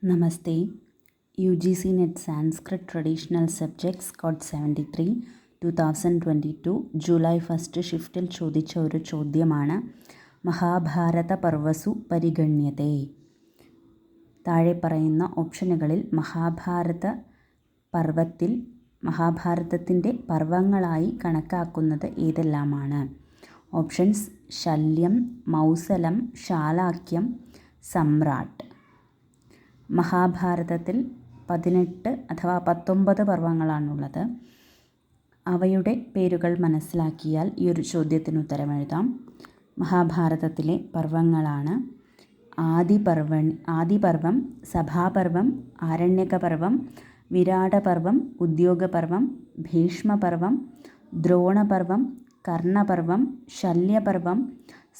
Namaste. UGC NET Sanskrit Traditional Subjects Code 73 2022 July 1 ഷിഫ്റ്റിൽ ചോദിച്ച ഒരു ചോദ്യമാണ്. മഹാഭാരത പർവസു പരിഗണ്യത്തെ. താഴെ പറയുന്ന ഓപ്ഷനുകളിൽ മഹാഭാരതത്തിൻ്റെ പർവ്വങ്ങളായി കണക്കാക്കുന്നത് ഏതെല്ലാമാണ്? ഓപ്ഷൻസ്: ശല്യം, മൗസലം, ശാലാക്യം, സമ്രാട്ട്. മഹാഭാരതത്തിൽ 18 അഥവാ 19 പർവ്വങ്ങളാണുള്ളത്. അവയുടെ പേരുകൾ മനസ്സിലാക്കിയാൽ ഈ ഒരു ചോദ്യത്തിന് ഉത്തരം എഴുതാം. മഹാഭാരതത്തിലെ പർവ്വങ്ങളാണ് ആദിപർവം, സഭാപർവം, ആരണ്യകപർവം, വിരാടപർവം, ഉദ്യോഗപർവം, ഭീഷ്മപർവം, ദ്രോണപർവം, കർണപർവം, ശല്യപർവം,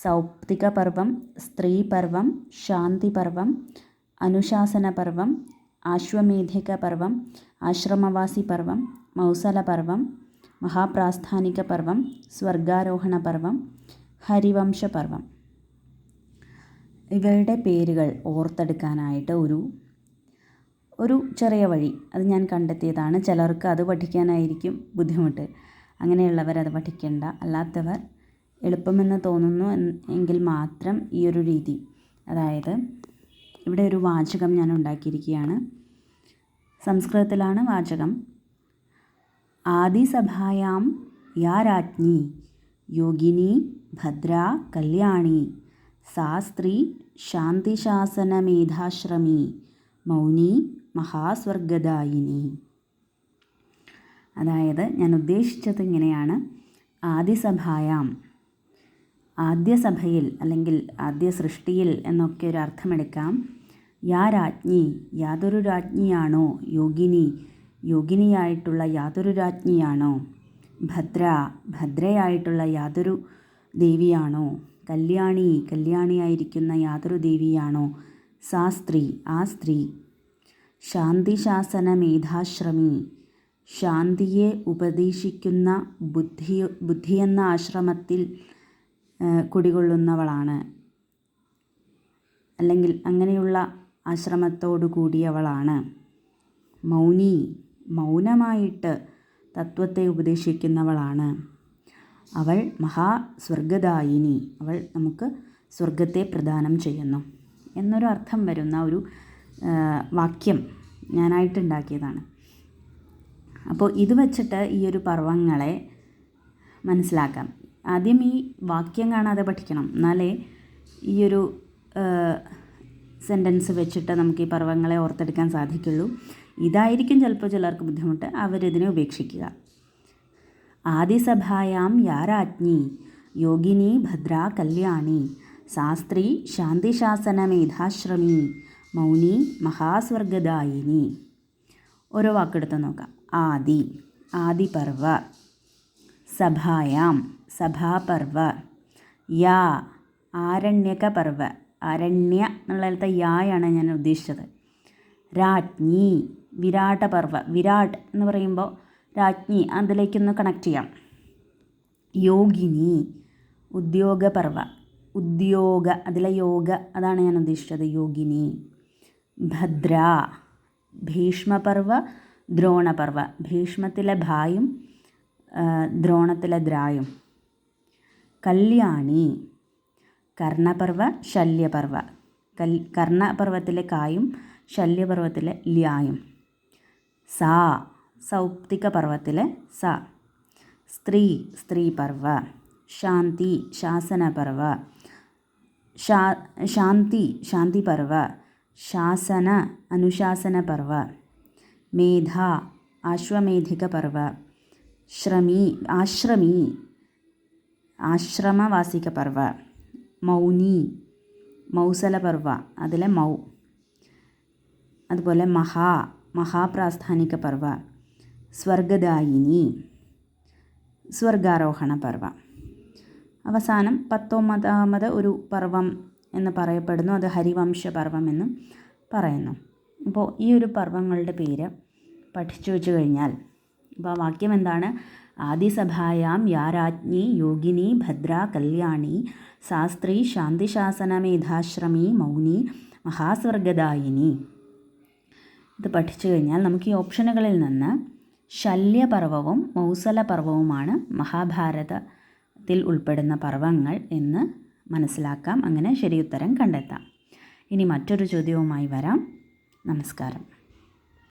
സൗപ്തികപർവം, സ്ത്രീപർവം, ശാന്തിപർവം, അനുശാസനപർവം, ആശ്വമേധികപർവം, ആശ്രമവാസിപർവം, മൗസലപർവം, മഹാപ്രാസ്ഥാനികപർവം, സ്വർഗാരോഹണപർവം, ഹരിവംശപർവം. ഇവയുടെ പേരുകൾ ഓർത്തെടുക്കാനായിട്ട് ഒരു ചെറിയ വഴി അത് ഞാൻ കണ്ടെത്തിയതാണ്. ചിലർക്ക് അത് പഠിക്കാനായിരിക്കും ബുദ്ധിമുട്ട്. അങ്ങനെയുള്ളവർ അത് പഠിക്കേണ്ട. അല്ലാത്തവർ എളുപ്പമെന്ന് തോന്നുന്നു എങ്കിൽ മാത്രം ഈ ഒരു രീതി, അതായത് ഇവിടെ ഒരു വാചകം ഞാൻ ഉണ്ടാക്കിയിരിക്കുകയാണ്. സംസ്കൃതത്തിലാണ് വാചകം. ആദിസഭായാം യാ രാജ്ഞി യോഗിനി ഭദ്രാ കല്യാണി സാ സ്ത്രീ ശാന്തിശാസനമേധാശ്രമി മൗനി മഹാസ്വർഗദായിനി. അതായത് ഞാൻ ഉദ്ദേശിച്ചത് ഇങ്ങനെയാണ്. ആദിസഭായാം, ആദ്യ സഭയിൽ അല്ലെങ്കിൽ ആദ്യ സൃഷ്ടിയിൽ എന്നൊക്കെ ഒരു അർത്ഥമെടുക്കാം. യാ രാജ്ഞി, യാതൊരു രാജ്ഞിയാണോ, യോഗിനിയായിട്ടുള്ള യാതൊരു രാജ്ഞിയാണോ, ഭദ്രയായിട്ടുള്ള യാതൊരു ദേവിയാണോ, കല്യാണിയായിരിക്കുന്ന യാതൊരു ദേവിയാണോ, സാ സ്ത്രീ, ആ സ്ത്രീ, ശാന്തിശാസനമേധാശ്രമി, ശാന്തിയെ ഉപദേശിക്കുന്ന ബുദ്ധിയെന്ന ആശ്രമത്തിൽ കുടികൊള്ളുന്നവളാണ്, അല്ലെങ്കിൽ അങ്ങനെയുള്ള ആശ്രമത്തോടു കൂടിയവളാണ്. മൗനി, മൗനമായിട്ട് തത്വത്തെ ഉപദേശിക്കുന്നവളാണ്. അവൾ മഹാസ്വർഗദായിനി, അവൾ നമുക്ക് സ്വർഗത്തെ പ്രദാനം ചെയ്യുന്നു എന്നൊരു അർത്ഥം വരുന്ന ഒരു വാക്യം ഞാനായിട്ടുണ്ടാക്കിയതാണ്. അപ്പോൾ ഇത് വച്ചിട്ട് ഈ ഒരു പർവ്വങ്ങളെ മനസ്സിലാക്കാം. ആദ്യം ഈ വാക്യം കാണാതെ പഠിക്കണം, എന്നാലേ ഈ ഒരു സെൻറ്റൻസ് വെച്ചിട്ട് നമുക്ക് ഈ പർവ്വങ്ങളെ ഓർത്തെടുക്കാൻ സാധിക്കുള്ളൂ. ഇതായിരിക്കും ചിലപ്പോൾ ചിലർക്ക് ബുദ്ധിമുട്ട്, അവരിതിനെ ഉപേക്ഷിക്കുക. ആദിസഭായാം യാ രാജ്ഞി യോഗിനി ഭദ്രാ കല്യാണി സാ സ്ത്രീ ശാന്തിശാസനമേധാശ്രമി മൗനി മഹാസ്വർഗദായിനി. ഓരോ വാക്കെടുത്ത് നോക്കാം. ആദിപർവ, സഭായാം, സഭാപർവ, യാ, ആരണ്യകപർവ, അരണ്യ എന്നുള്ളതിലത്തെ യായാണ് ഞാൻ ഉദ്ദേശിച്ചത്. രാജ്ഞി, വിരാടപർവ, വിരാട് എന്ന് പറയുമ്പോൾ രാജ്ഞി, അതിലേക്കൊന്ന് കണക്ട് ചെയ്യാം. യോഗിനി, ഉദ്യോഗപർവ, അതിലെ യോഗ, അതാണ് ഞാൻ ഉദ്ദേശിച്ചത്, യോഗിനി. ഭദ്ര, ഭീഷ്മപർവ, ദ്രോണപർവ, ഭീഷ്മത്തിലെ ഭായും ദ്രോണത്തിലെ ദ്രായും. കല്യാണി, കർണപർവ, ശല്യപർവ, കർണപർവത്തിലെ കായും ശല്യപർവത്തിലെ ല്യായും. സാ, സൗപ്തികപർവത്തിലെ സ. സ്ത്രീപർവ. ശാന്തി, ശാസനപർവ. ശാന്തിപർവ. ശാസന, അനുശാസനപർവ. മേധ, ആശ്വമേധികപർവ. ആശ്രമി, ആശ്രമവാസികപർവ. മൗനി, മൗസലപർവ, അതിലെ മൗ. അതുപോലെ മഹാപ്രാസ്ഥാനികപർവ. സ്വർഗദായിനി, സ്വർഗാരോഹണപർവ. അവസാനം 19ാമത് ഒരു പർവം എന്ന് പറയപ്പെടുന്നു, അത് ഹരിവംശപർവം എന്നും പറയുന്നു. അപ്പോൾ ഈ ഒരു പർവ്വങ്ങളുടെ പേര് പഠിച്ചു വെച്ച് കഴിഞ്ഞാൽ, അപ്പോൾ ആ വാക്യം എന്താണ്? ആദിസഭായാം യാ രാജ്ഞി യോഗിനി ഭദ്രാ കല്യാണി സാസ്ത്രീ ശാന്തിശാസനമേധാശ്രമി മൗനി മഹാസ്വർഗദായിനി. ഇത് പഠിച്ചു കഴിഞ്ഞാൽ നമുക്ക് ഈ ഓപ്ഷനുകളിൽ നിന്ന് ശല്യപർവവും മൗസലപർവവുമാണ് മഹാഭാരതത്തിൽ ഉൾപ്പെടുന്ന പർവങ്ങൾ എന്ന് മനസ്സിലാക്കാം. അങ്ങനെ ശരിയുത്തരം കണ്ടെത്താം. ഇനി മറ്റൊരു ചോദ്യവുമായി വരാം. നമസ്കാരം.